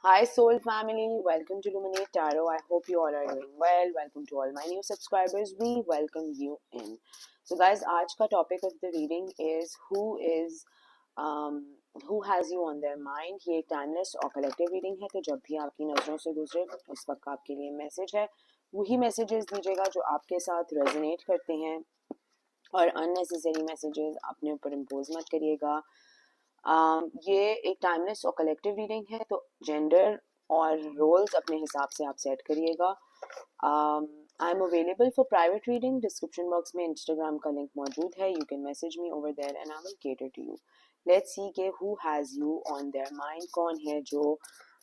Hi soul family, welcome to Luminate Tarot. I hope you all are doing well. Welcome to all my new subscribers. We welcome you in. So guys, आज का topic of the reading is um, who has you on their mind. ये एक timeless और collective reading है, तो जब भी आपकी नजरों से गुजरे उस वक्त आपके लिए मैसेज है, वही मैसेजेस दीजिएगा जो आपके साथ रेजोनेट करते हैं, और अननेसेसरी मैसेजेस अपने ऊपर इम्पोज मत करिएगा। ये एक टाइमलेस और कलेक्टिव रीडिंग है, तो जेंडर और रोल्स अपने हिसाब से आप सेट करिएगा। I am available for private reading. Description box में इंस्टाग्राम का लिंक मौजूद है, you can message me over there and I will cater to you. Let's see के who has you on their mind. कौन है जो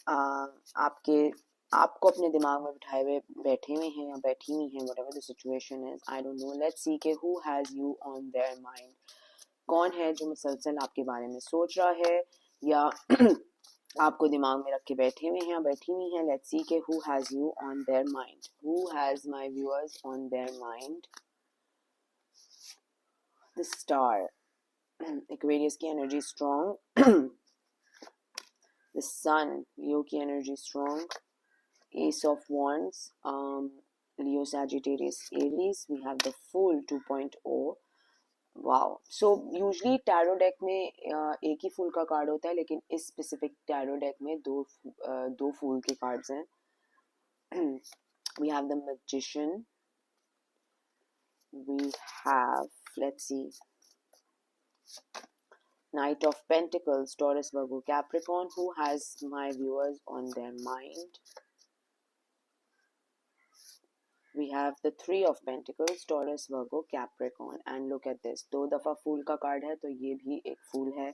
आपको अपने दिमाग में बिठाए हुए बैठे हुए हैं या बैठी हुई हैं, whatever the situation is, I don't know. Let's see के who has you on their mind. कौन है जो मुसलसल आपके बारे में सोच रहा है या आपको दिमाग में रख के बैठे हुए हैं या बैठी हुई हैं। लेट्स सी के who has you on their mind. Who has my viewers on their mind. The star, Aquarius की energy strong. The sun, Leo की energy strong. Ace of wands, Leo Sagittarius Aries. We have the fool 2.0। Wow, so usually tarot deck में एक ही फूल का card होता है, लेकिन इस specific tarot deck में दो फूल के कार्ड्स हैं। We have the magician, we have, let's see, knight of pentacles, Taurus, Virgo, Capricorn. Who has my viewers on their mind. We have the three of pentacles, Taurus, Virgo, Capricorn, and look at this, दो दफा फूल का card है, तो ये भी एक फूल है।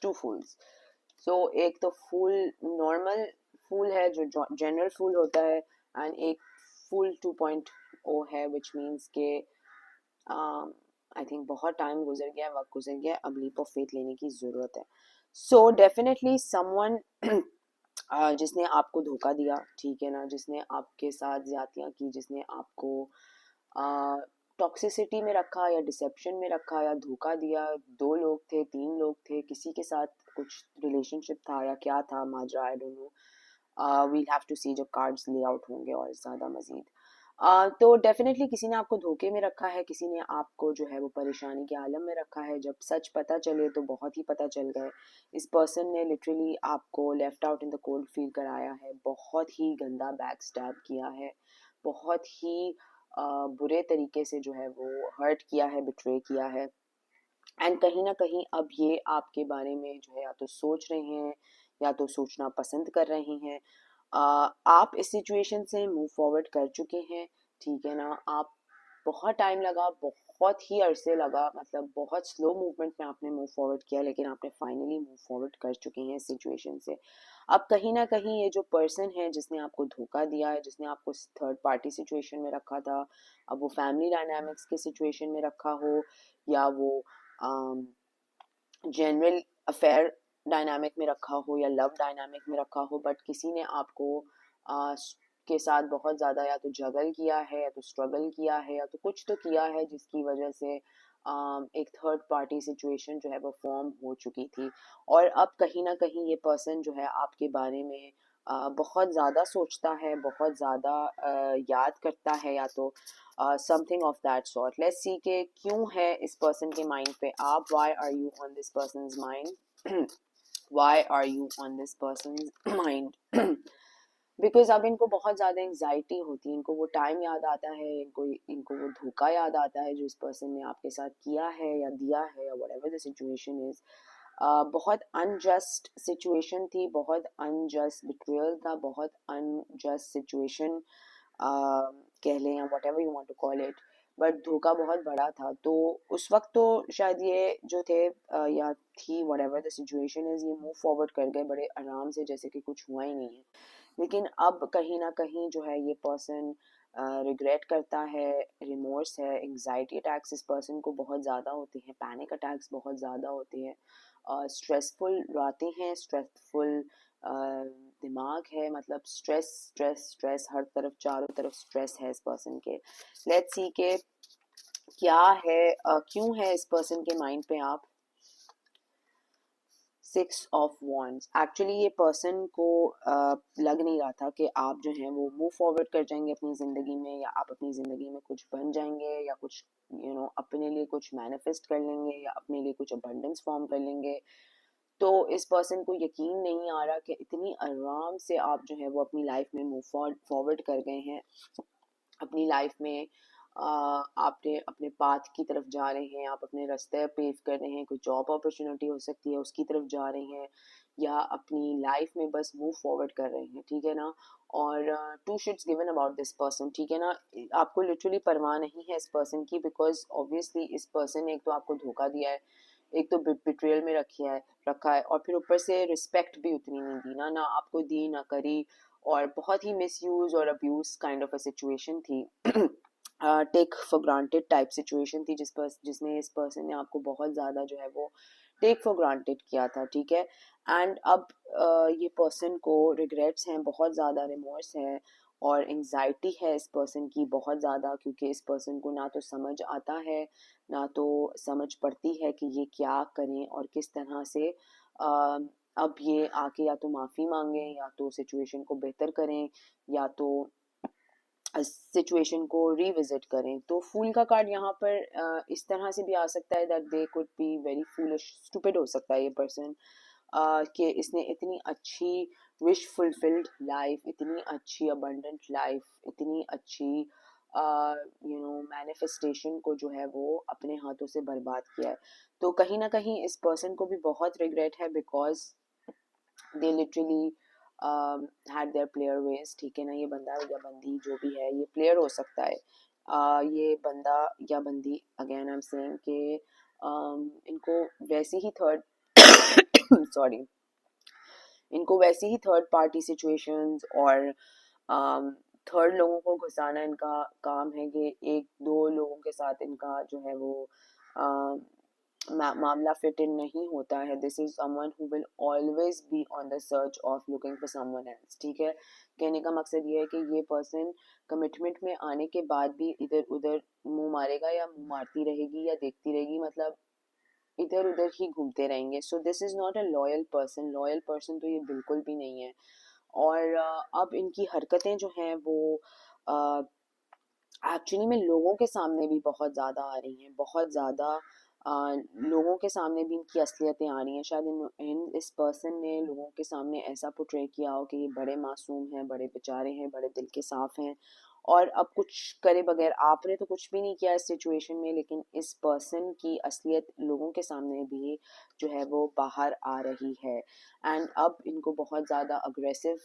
To फूल्स। सो एक तो फूल नॉर्मल फूल है जो जनरल फूल होता है, एंड एक फूल 2.0 है, विच मीन्स के आई थिंक बहुत टाइम गुजर गया, वक्त गुजर गया, अब लीप ऑफ फेथ लेने की ज़रूरत है। सो डेफिनेटली समवन जिसने आपको धोखा दिया, ठीक है ना, जिसने आपके साथ ज्यादतियाँ की, जिसने आपको टॉक्सिसिटी में रखा या डिसेप्शन में रखा या धोखा दिया। दो लोग थे, तीन लोग थे, किसी के साथ कुछ रिलेशनशिप था या क्या था, माजरा, I don't know. We'll have to see जो कार्ड्स ले आउट होंगे और ज़्यादा मजीद। तो डेफिनेटली किसी ने आपको धोखे में रखा है, किसी ने आपको जो है वो परेशानी के आलम में रखा है। जब सच पता चले तो बहुत ही पता चल गए। इस पर्सन ने लिटरली आपको left out in the cold feel कराया है, बहुत ही गंदा बैक स्टैब किया है, बहुत ही बुरे तरीके से जो है वो हर्ट किया है, बिट्रे किया है। एंड कहीं ना कहीं अब ये आपके बारे में जो है या तो सोच रहे हैं या तो सोचना पसंद कर रहे हैं। आप इस सिचुएशन से मूव फॉरवर्ड कर चुके हैं, ठीक है ना। आप बहुत टाइम लगा, बहुत ही अरसे लगा, मतलब बहुत स्लो मूवमेंट में आपने मूव फॉरवर्ड किया, लेकिन आपने फाइनली मूव फॉरवर्ड कर चुके हैं इस सिचुएशन से। अब कहीं ना कहीं ये जो पर्सन है जिसने आपको धोखा दिया है, जिसने आपको थर्ड पार्टी सिचुएशन में रखा था, अब वो फैमिली डायनामिक्स के सिचुएशन में रखा हो या वो जनरल अफेयर डायनामिक में रखा हो या लव डायनामिक में रखा हो, बट किसी ने आपको के साथ बहुत ज़्यादा या तो जगल किया है या तो स्ट्रगल किया है या तो कुछ तो किया है, जिसकी वजह से एक थर्ड पार्टी सिचुएशन जो है वो फॉर्म हो चुकी थी। और अब कहीं ना कहीं ये पर्सन जो है आपके बारे में बहुत ज़्यादा सोचता है, बहुत ज़्यादा याद करता है, या तो something of that sort. Let's see के क्यों है इस पर्सन के माइंड पे आप। Why are you on this person's mind? Why are you on this person's mind? Because अब इनको बहुत ज़्यादा एंग्जाइटी होती है, इनको वो टाइम याद आता है, इनको वो धोखा याद आता है जो इस पर्सन ने आपके साथ किया है या दिया है, या व्हाटएवर द सिचुएशन इज। बहुत अनजस्ट सिचुएशन थी, बहुत अनजस्ट बिट्रियल था, बहुत अनजस्ट सिचुएशन कह लें या whatever you want to call it, but धोखा बहुत बड़ा था। तो उस वक्त तो शायद ये जो थे या थी, what ever the situation is, ये मूव फॉरवर्ड कर गए बड़े आराम से, जैसे कि कुछ हुआ ही नहीं है। लेकिन अब कहीं ना कहीं जो है ये पर्सन रिग्रेट करता है, रिमोर्स है, एंग्जाइटी अटैक्स इस पर्सन को बहुत ज़्यादा होते हैं, पैनिक अटैक्स बहुत ज़्यादा होते हैं, स्ट्रेसफुल रातें हैं, स्ट्रेसफुल दिमाग है, मतलब स्ट्रेस स्ट्रेस स्ट्रेस, हर तरफ चारों तरफ स्ट्रेस है इस पर्सन के। लेट्स सी के क्या है, क्यों है इस पर्सन के माइंड पे आप। सिक्स ऑफ वॉन्ड्स, एक्चुअली ये पर्सन को लग नहीं रहा था कि आप जो हैं वो मूव फॉरवर्ड कर जाएंगे अपनी ज़िंदगी में, या आप अपनी ज़िंदगी में कुछ बन जाएंगे, या कुछ अपने लिए कुछ मैनिफेस्ट कर लेंगे, या अपने लिए कुछ अबंडेंस फॉर्म कर लेंगे। तो इस पर्सन को यकीन नहीं आ रहा कि इतनी आराम से आप जो है वो अपनी लाइफ में मूव फॉरवर्ड कर गए हैं अपनी लाइफ में। आपने अपने पाथ की तरफ जा रहे हैं, आप अपने रास्ते पेव कर रहे हैं, कोई जॉब अपॉर्चुनिटी हो सकती है उसकी तरफ जा रहे हैं, या अपनी लाइफ में बस मूव फॉरवर्ड कर रहे हैं, ठीक है ना। और two shits given about this person, ठीक है ना। आपको लिटरली परवाह नहीं है इस पर्सन की, बिकॉज ऑब्वियसली इस पर्सन ने एक तो आपको धोखा दिया है, एक तो बिट्रियल में रखा है, और फिर ऊपर से रिस्पेक्ट भी उतनी नहीं दी ना आपको दी ना करी, और बहुत ही मिसयूज और abuse kind of a situation थी। Take for granted type situation थी जिसमें इस पर्सन ने आपको बहुत ज़्यादा जो है वो टेक फॉर ग्रांटेड किया था, ठीक है। एंड अब ये पर्सन को रिग्रेट्स हैं, बहुत ज़्यादा रिमोर्स है, और एंजाइटी है इस पर्सन की बहुत ज़्यादा, क्योंकि इस पर्सन को ना तो समझ आता है ना तो समझ पड़ती है कि ये क्या करें और किस तरह से अब ये आके या तो माफ़ी मांगे, या तो सिचुएशन को बेहतर करें, या तो सिचुएशन को रिविजिट करें। तो फूल का कार्ड यहाँ पर इस तरह से भी आ सकता है that they could be very foolish, stupid हो सकता है ये पर्सन, कि इसने इतनी अच्छी विश फुलफिल्ड लाइफ, इतनी अच्छी अबंडेंट लाइफ, इतनी अच्छी मैनिफेस्टेशन को जो है वो अपने हाथों से बर्बाद किया है। तो कहीं ना कहीं इस पर्सन को भी बहुत रिग्रेट है, because they literally had their player ways, ठीक है ना। ये बंदा या बंदी जो भी है, ये प्लेयर हो सकता है, ये बंदा या बंदी, अगेन आई एम सेइंग कि इनको वैसे ही थर्ड सॉरी इनको वैसे ही थर्ड पार्टी सिचुएशंस और थर्ड लोगों को घुसाना इनका काम है, कि एक दो लोगों के साथ इनका जो है वो मामला फिट इन नहीं होता है। This is someone who will always be on the search of looking for someone else, ठीक है। कहने का मकसद ये है कि ये पर्सन कमिटमेंट में आने के बाद भी इधर उधर मुंह मारेगा, या मुंह मारती रहेगी, या देखती रहेगी, मतलब इधर उधर ही घूमते रहेंगे। So this is not a loyal person तो ये बिल्कुल भी नहीं है। और अब इनकी हरकतें जो हैं वो एक्चुअली में लोगों के सामने भी बहुत ज़्यादा आ रही हैं, बहुत ज़्यादा लोगों के सामने भी इनकी असलियतें आ रही हैं। शायद इस पर्सन ने लोगों के सामने ऐसा पोर्ट्रे किया हो कि ये बड़े मासूम हैं, बड़े बेचारे हैं, बड़े दिल के साफ हैं, और अब कुछ करे बगैर, आपने तो कुछ भी नहीं किया इस सिचुएशन में, लेकिन इस पर्सन की असलियत लोगों के सामने भी जो है वो बाहर आ रही है। एंड अब इनको बहुत ज़्यादा अग्रेसिव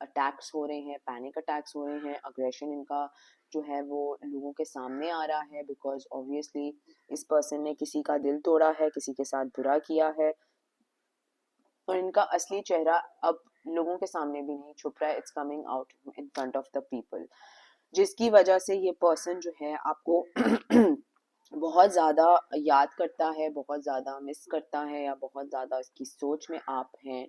अटैक्स हो रहे हैं, पैनिक अटैक्स हो रहे हैं, अग्रेशन इनका जो है वो लोगों के सामने आ रहा है, बिकॉज ऑब्वियसली इस पर्सन ने किसी का दिल तोड़ा है, किसी के साथ बुरा किया है, और इनका असली चेहरा अब लोगों के सामने भी नहीं छुप रहा है, it's coming out in front of the people, जिसकी वजह से ये पर्सन जो है आपको बहुत ज़्यादा याद करता है, बहुत ज़्यादा मिस करता है, या बहुत ज़्यादा इसकी सोच में आप हैं।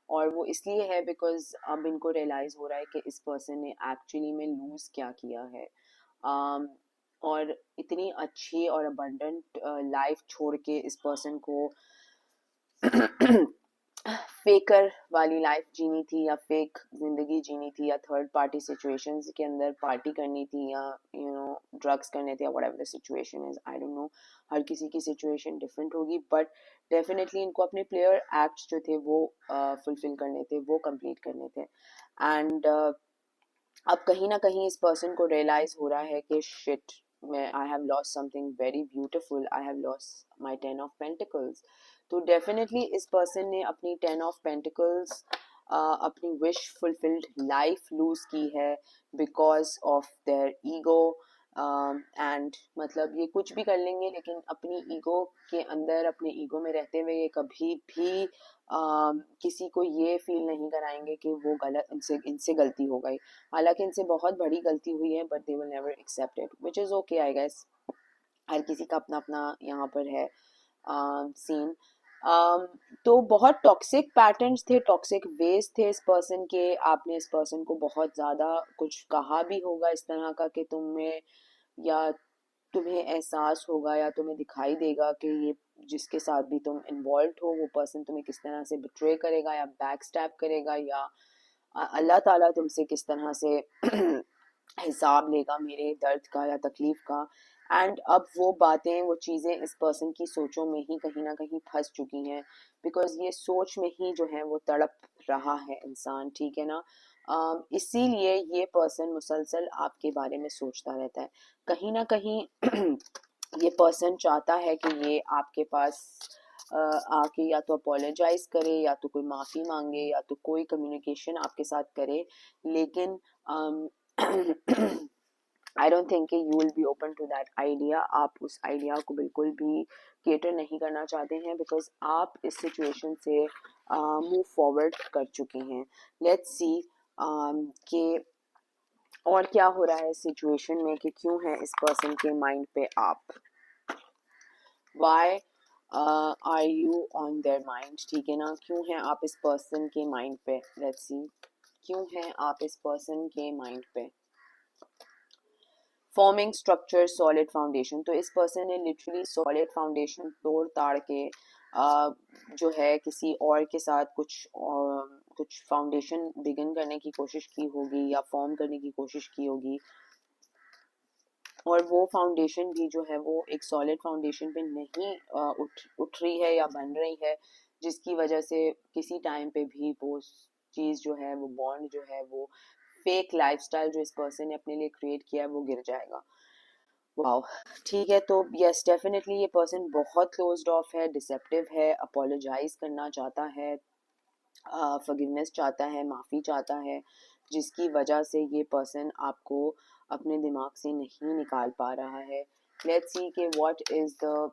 और वो इसलिए है बिकॉज अब इनको रियलाइज़ हो रहा है कि इस पर्सन ने एक्चुअली में लूज़ क्या किया है। और इतनी अच्छी और अबंडेंट लाइफ छोड़ के इस पर्सन को फेकर वाली लाइफ जीनी थी, या फेक जिंदगी जीनी थी, या थर्ड पार्टी सिचुएशंस के अंदर पार्टी करनी थी, या ड्रग्स करने थे, या whatever the situation is, I don't know. हर किसी की सिचुएशन डिफरेंट होगी, बट डेफिनेटली इनको अपने प्लेयर एक्ट्स जो थे वो फुलफिल करने थे, वो कंप्लीट करने थे। एंड अब कहीं ना कहीं इस पर्सन को रियलाइज हो रहा है कि शिट, मैं I have lost something very beautiful, I have lost my 10 of pentacles. तो डेफिनेटली इस पर्सन ने अपनी 10 ऑफ पेंटिकल्स अपनी विश फुलफिल्ड लाइफ लूज की है, because of their ego. And मतलब ये कुछ भी कर लेंगे, लेकिन अपनी ईगो के अंदर, अपने ईगो में रहते हुए ये कभी भी किसी को ये फील नहीं कराएंगे कि वो गलत, इनसे गलती हो गई। हालांकि इनसे बहुत बड़ी गलती हुई है, but they will never accept it, which is okay I guess. हर किसी का अपना अपना यहाँ पर है सीन। तो बहुत टॉक्सिक पैटर्न्स थे, टॉक्सिक वेज थे इस पर्सन के। आपने इस पर्सन को बहुत ज़्यादा कुछ कहा भी होगा इस तरह का कि तुम्हें, या तुम्हें एहसास होगा, या तुम्हें दिखाई देगा कि ये जिसके साथ भी तुम इन्वॉल्व हो वो पर्सन तुम्हें किस तरह से बिट्रे करेगा या बैक स्टैप करेगा, या अल्लाह ताला तुमसे किस तरह से हिसाब लेगा मेरे दर्द का या तकलीफ का। एंड अब वो बातें, वो चीज़ें इस पर्सन की सोचों में ही कहीं ना कहीं फंस चुकी हैं, बिकॉज ये सोच में ही जो है वो तड़प रहा है इंसान, ठीक है ना। इसीलिए ये पर्सन मुसलसल आपके बारे में सोचता रहता है। कहीं ना कहीं ये पर्सन चाहता है कि ये आपके पास आके या तो अपोलोजाइज करे, या तो कोई माफ़ी मांगे, या तो कोई कम्युनिकेशन आपके साथ करे, लेकिन I don't think you will be open to that idea. आप उस आइडिया को बिल्कुल भी केटर नहीं करना चाहते हैं, बिकॉज आप इस सिचुएशन से मूव फॉरवर्ड कर चुके हैं। लेट्स सी कि और क्या हो रहा है इस सिचुएशन में, कि क्यों है इस पर्सन के माइंड पे आप, why are you on their mind, ठीक है ना। क्यों है आप इस पर्सन के माइंड पे, लेट्स सी क्यों है आप इस पर्सन के माइंड पे। फॉर्मिंग स्ट्रक्चर सॉलिड फाउंडेशन, तो इस पर्सन ने लिटरली सॉलिड फाउंडेशन तोड़ ताड़ के जो है किसी और के साथ कुछ फाउंडेशन बिगिन करने की कोशिश की होगी या फॉर्म करने की कोशिश की होगी, और वो फाउंडेशन भी जो है वो एक सॉलिड फाउंडेशन पे नहीं उठ रही है या बन रही है, जिसकी वजह से किसी टाइम पे भी वो चीज़ जो है, वो बॉन्ड जो है, वो फेक लाइफस्टाइल जो इस पर्सन ने अपने लिए क्रिएट किया है वो गिर जाएगा। वाओ, ठीक है। तो यस डेफिनेटली ये पर्सन बहुत क्लोज्ड ऑफ है, डिसेप्टिव है, अपोलोजाइज करना चाहता है, फॉरगिवनेस चाहता है, माफ़ी चाहता है, जिसकी वजह से ये पर्सन आपको अपने दिमाग से नहीं निकाल पा रहा है। लेट्स सी कि what is the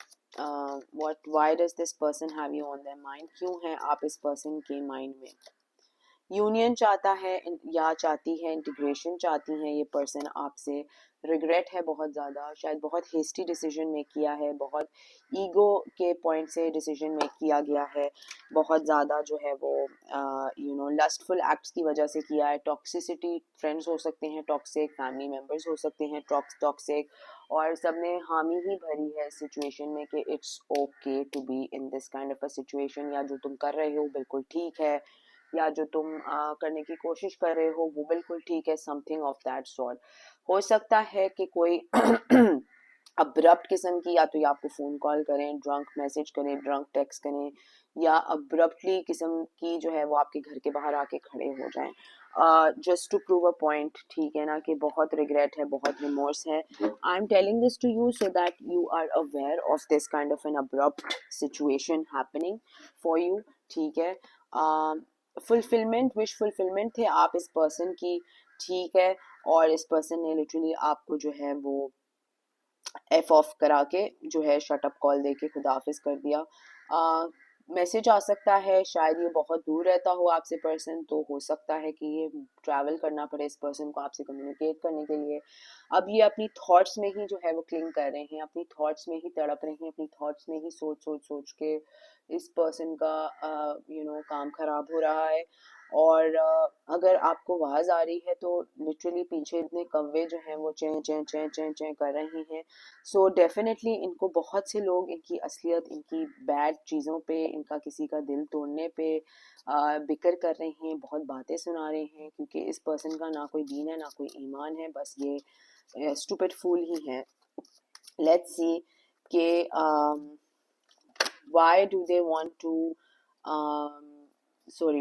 why does this person have you on their mind, क्यों है आप इस पर्सन के माइंड में। यूनियन चाहता है या चाहती है, इंटीग्रेशन चाहती हैं ये पर्सन आपसे, रिग्रेट है बहुत ज़्यादा, शायद बहुत हेस्टी डिसीजन मेक किया है, बहुत ईगो के पॉइंट से डिसीजन मेक किया गया है, बहुत ज़्यादा जो है वो लस्टफुल एक्ट्स की वजह से किया है। टॉक्सिसिटी, फ्रेंड्स हो सकते हैं टॉक्सिक, फैमिली मेम्बर्स हो सकते हैं टॉक्सिक, और सब ने हामी ही भरी है सिचुएशन में कि it's okay to be in this kind of a situation, या जो तुम कर रहे हो बिल्कुल ठीक है, या जो तुम करने की कोशिश कर रहे हो वो बिल्कुल ठीक है, समथिंग ऑफ दैट सॉर्ट। हो सकता है कि कोई अब्रप्ट किस्म की, या तो या आपको फ़ोन कॉल करें, ड्रंक मैसेज करें, ड्रंक टेक्स्ट करें, या अब्रप्टली किस्म की जो है वो आपके घर के बाहर आके खड़े हो जाएं just to prove a point, ठीक है ना, कि बहुत रिग्रेट है, बहुत रिमोर्स है। I am telling this to you so that you are aware of this kind of an abrupt situation happening for you, ठीक है। फुलफिलमेंट, विश फुलफिलमेंट थे आप इस पर्सन की, ठीक है, और इस पर्सन ने लिटरली आपको जो है वो एफ ऑफ करा के जो है शट अप कॉल दे के खुदाफिज कर दिया। मैसेज आ सकता है, शायद ये बहुत दूर रहता हो आपसे पर्सन, तो हो सकता है कि ये ट्रैवल करना पड़े इस पर्सन को आपसे कम्युनिकेट करने के लिए। अब ये अपनी थॉट्स में ही जो है वो क्लिंग कर रहे हैं, अपनी थॉट्स में ही तड़प रहे हैं, अपनी थॉट्स में ही सोच सोच सोच के इस पर्सन का काम खराब हो रहा है। और अगर आपको आवाज़ आ रही है तो लिटरली पीछे इतने कौवे जो हैं वो चें चें चें चें चें कर रहे हैं। सो डेफिनेटली इनको बहुत से लोग इनकी असलियत, इनकी बैड चीज़ों पे, इनका किसी का दिल तोड़ने पे बिकर कर रहे हैं, बहुत बातें सुना रहे हैं, क्योंकि इस पर्सन का ना कोई दीन है ना कोई ईमान है, बस ये स्टूपिड फूल ही हैं। लेट्स सी कि why do they want to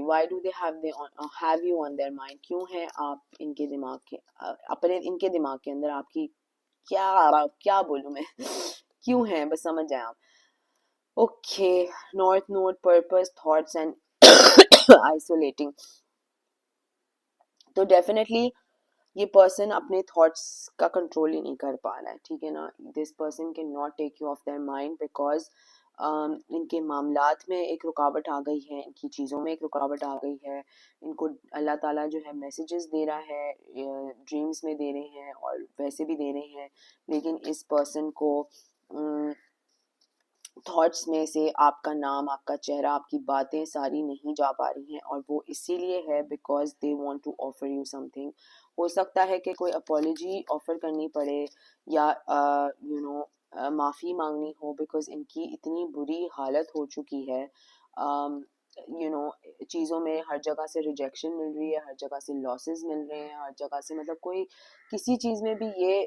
why do they have you on their mind, क्यों है आप इनके दिमाग के अपने इनके दिमाग के अंदर, आपकी क्या क्या बोलूं मैं क्यों है, बस समझ जाए आप। Okay, north node, purpose, thoughts and isolating. तो डेफिनेटली ये पर्सन अपने थॉट्स का कंट्रोल ही नहीं कर पा रहा है, ठीक है ना। This person can not take you off their mind because इनके मामलात में एक रुकावट आ गई है, इनकी चीज़ों में एक रुकावट आ गई है। इनको अल्लाह ताला जो है मैसेजेस दे रहा है, ड्रीम्स में दे रहे हैं और वैसे भी दे रहे हैं, लेकिन इस पर्सन को थॉट्स में से आपका नाम, आपका चेहरा, आपकी बातें सारी नहीं जा पा रही हैं, और वो इसीलिए है because they want to offer you something. हो सकता है कि कोई अपॉलॉजी ऑफर करनी पड़े, या माफ़ी मांगनी हो, बिकॉज़ इनकी इतनी बुरी हालत हो चुकी है। यू नो चीज़ों में हर जगह से रिजेक्शन मिल रही है, हर जगह से लॉसेस मिल रहे हैं, हर जगह से मतलब कोई किसी चीज़ में भी ये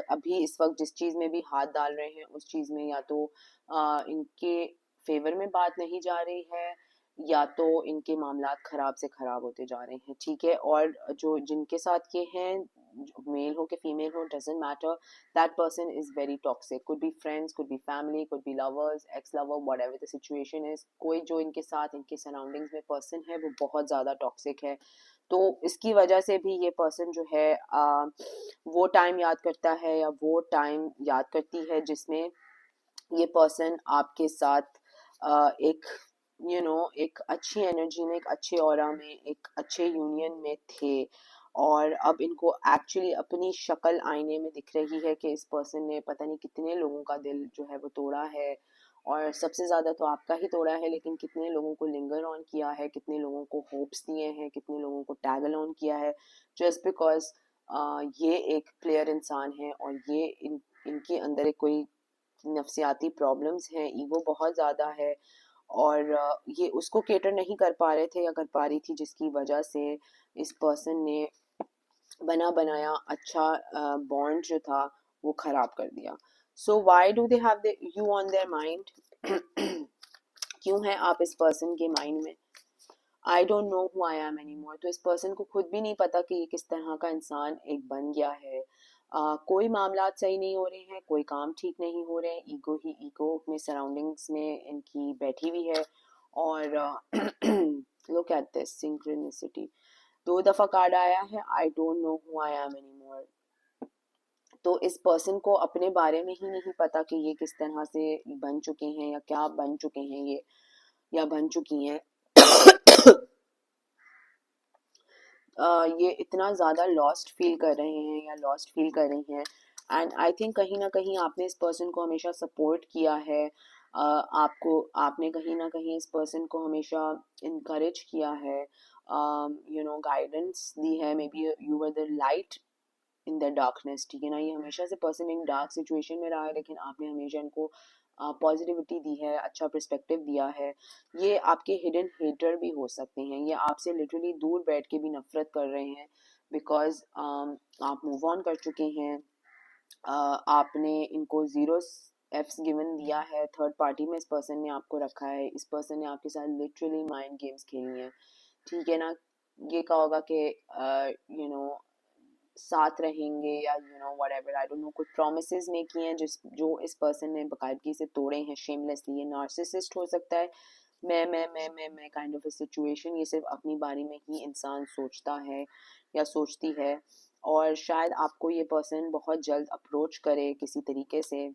अभी इस वक्त जिस चीज़ में भी हाथ डाल रहे हैं उस चीज़ में या तो इनके फेवर में बात नहीं जा रही है, या तो इनके मामलात खराब से खराब होते जा रहे हैं, ठीक है। और जो जिनके साथ ये हैं, मेल हो कि फीमेल हो, doesn't matter, that person is very toxic, could be friends, could be family, could be lovers, ex lover, whatever the situation is, कोई जो इनके साथ इनके सराउंडिंग्स में पर्सन है वो बहुत ज़्यादा टॉक्सिक है। तो इसकी वजह से भी ये पर्सन जो है वो टाइम याद करता है या वो टाइम याद करती है जिसमें ये पर्सन आपके साथ एक एक अच्छी एनर्जी में, एक अच्छे ऑरा में, एक अच्छे यूनियन में थे, और अब इनको एक्चुअली अपनी शक्ल आईने में दिख रही है कि इस पर्सन ने पता नहीं कितने लोगों का दिल जो है वो तोड़ा है, और सबसे ज़्यादा तो आपका ही तोड़ा है, लेकिन कितने लोगों को लिंगर ऑन किया है, कितने लोगों को होप्स दिए हैं, कितने लोगों को टैगल ऑन किया है, जस्ट बिकॉज ये एक प्लेयर इंसान है, और ये इनके अंदर एक कोई नफ्सियाती प्रॉब्लम्स हैं, ईगो बहुत ज़्यादा है, और ये उसको केटर नहीं कर पा रहे थे या कर पा रही थी, जिसकी वजह से इस पर्सन ने बना बनाया अच्छा बॉन्ड जो था वो खराब कर दिया। So why do they have you on their mind? क्यों है आप इस पर्सन के माइंड में? I don't know who I am anymore. तो इस पर्सन को खुद भी नहीं पता कि ये किस तरह का इंसान एक बन गया है। कोई मामला सही नहीं हो रहे हैं, कोई काम ठीक नहीं हो रहे हैं, ईगो ही ईगो अपने सराउंडिंग्स में इनकी बैठी हुई है। और लुक एट दिस सिंक्रोनिसिटी, 2 दफा कार्ड आया है, आई don't know who I am anymore. तो इस पर्सन को अपने बारे में ही नहीं पता कि ये किस तरह से बन चुके हैं या क्या बन चुके हैं ये, या बन चुकी हैं। ये इतना ज़्यादा लॉस्ट फील कर रहे हैं या लॉस्ट फील कर रही हैं, एंड आई थिंक कहीं ना कहीं आपने इस पर्सन को हमेशा सपोर्ट किया है। आपने कहीं ना कहीं इस पर्सन को हमेशा इनकरेज किया है, गाइडेंस दी है, may be you were the light in the darkness, ठीक है ना। ये हमेशा से पर्सन एक डार्क सिचुएशन में रहा है, लेकिन आपने हमेशा इनको पॉजिटिविटी दी है, अच्छा पर्सपेक्टिव दिया है। ये आपके हिडन हेटर भी हो सकते हैं, ये आपसे लिटरली दूर बैठ के भी नफरत कर रहे हैं, बिकॉज आप मूव ऑन कर चुके हैं। आपने इनको 0 एफ्स गिवन दिया है, थर्ड पार्टी में इस पर्सन ने आपको रखा है, इस पर्सन ने आपके साथ लिटरली माइंड गेम्स खेली हैं, ठीक है ना। ये कहा होगा कि यू नो साथ रहेंगे, या व्हाटएवर, आई डोंट नो, कुछ प्रोमिसेस में किए हैं जो इस पर्सन ने बाकायदगी से तोड़े हैं शेमलेसली। ये नार्सिसिस्ट हो सकता है, मैं काइंड ऑफ अ सिचुएशन, ये सिर्फ अपनी बारे में ही इंसान सोचता है या सोचती है, और शायद आपको ये पर्सन बहुत जल्द अप्रोच करे किसी तरीके से,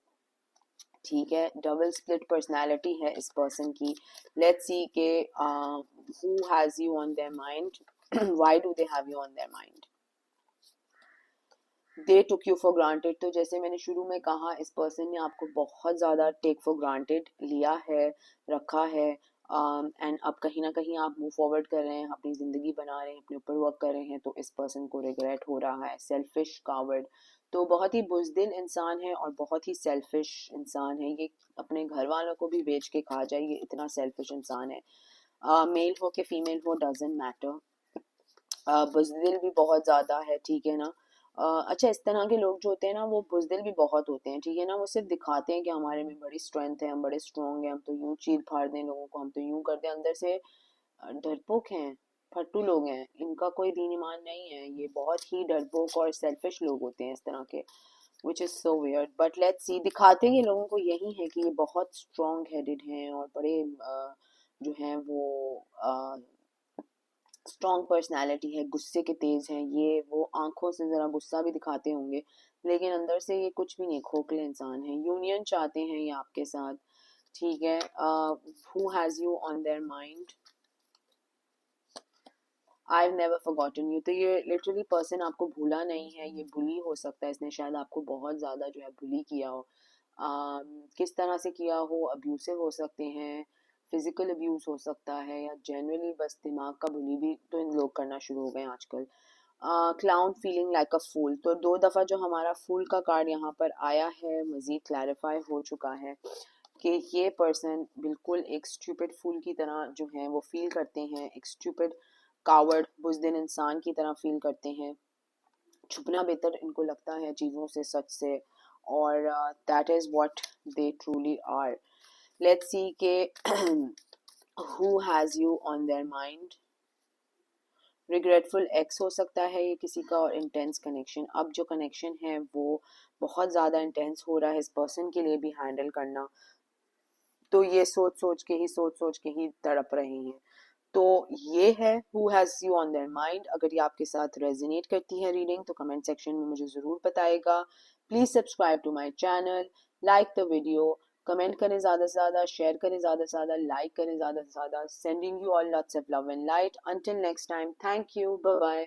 ठीक है। डबल स्प्लिट पर्सनालिटी है इस पर्सन की। लेट्स सी के who has you on their mind, why do they have you on their mind? They took you for granted. तो जैसे मैंने शुरू में कहा, इस पर्सन ने आपको बहुत ज़्यादा टेक फॉर ग्रांटेड लिया है, रखा है, एंड अब कहीं ना कहीं आप मूव फॉरवर्ड कर रहे हैं, अपनी ज़िंदगी बना रहे हैं, अपने ऊपर वर्क कर रहे हैं, तो इस पर्सन को रिग्रेट हो रहा है। सेल्फिश कावर्ड, तो बहुत ही बुज़दिल इंसान है और बहुत ही सेल्फिश इंसान है। ये अपने घर वालों को भी बेच के खा जाए, ये इतना सेल्फिश इंसान है। मेल हो के फीमेल हो, डजेंट मैटर। बुज़दिल भी बहुत ज़्यादा है, ठीक है ना। अच्छा, इस तरह के लोग जो होते हैं ना, वो बुज़दिल भी बहुत होते हैं, ठीक है ना। वो सिर्फ दिखाते हैं कि हमारे में बड़ी स्ट्रेंथ है, हम बड़े स्ट्रॉन्ग हैं, हम तो यूं चीर फाड़ दें लोगों को, हम तो यूं कर दें। अंदर से डरपोक हैं, फट्टू लोग हैं, इनका कोई दीन ईमान नहीं है। ये बहुत ही डरपोक और सेल्फिश लोग होते हैं इस तरह के, which is so weird. But let's see, दिखाते हैं लोगों को यही है कि ये बहुत स्ट्रॉन्ग हेडेड हैं और बड़े जो हैं वो स्ट्रॉन्ग पर्सनैलिटी है, गुस्से के तेज हैं ये। वो आंखों से ज़रा गुस्सा भी दिखाते होंगे, लेकिन अंदर से ये कुछ भी नहीं, खोखले इंसान हैं। यूनियन चाहते हैं ये आपके साथ, ठीक है। Who has you on their mind? I never forgotten you. तो ये लिटरली पर्सन आपको भूला नहीं है, ये बुली हो सकता है, इसने शायद आपको बहुत ज़्यादा जो है बुली किया हो। किस तरह से किया हो? अब्यूसिव हो सकते हैं, फिजिकल अब्यूज़ हो सकता है, या जनरली बस दिमाग का बुली भी तो इन लोग करना शुरू हो गए आजकल। क्लाउन फीलिंग लाइक अ फूल, तो 2 दफ़ा जो हमारा फूल का कार्ड यहाँ पर आया है मज़ीद क्लैरिफाई हो चुका है कि ये पर्सन बिल्कुल एक स्टूपिड फूल की तरह जो है वो फील करते हैं, एक स्टूपिड कावर्ड बुज़दिल इंसान की तरह फील करते हैं। छुपना बेहतर इनको लगता है चीज़ों से, सच से, और that is what they truly are. Let's see के who has you on their mind. Regretful ex हो सकता है ये किसी का, और इंटेंस कनेक्शन। अब जो कनेक्शन है वो बहुत ज़्यादा इंटेंस हो रहा है इस पर्सन के लिए भी हैंडल करना, तो ये सोच सोच के ही तड़प रहे हैं। तो ये है who has you on their mind. अगर ये आपके साथ रेजोनेट करती है रीडिंग तो कमेंट सेक्शन में मुझे ज़रूर बताएगा। Please subscribe to my channel, like the video, comment करें ज़्यादा से ज़्यादा, शेयर करें ज़्यादा से ज़्यादा, लाइक करें ज़्यादा से ज़्यादा। Sending you all lots of love and light. Until next time, thank you, bye bye.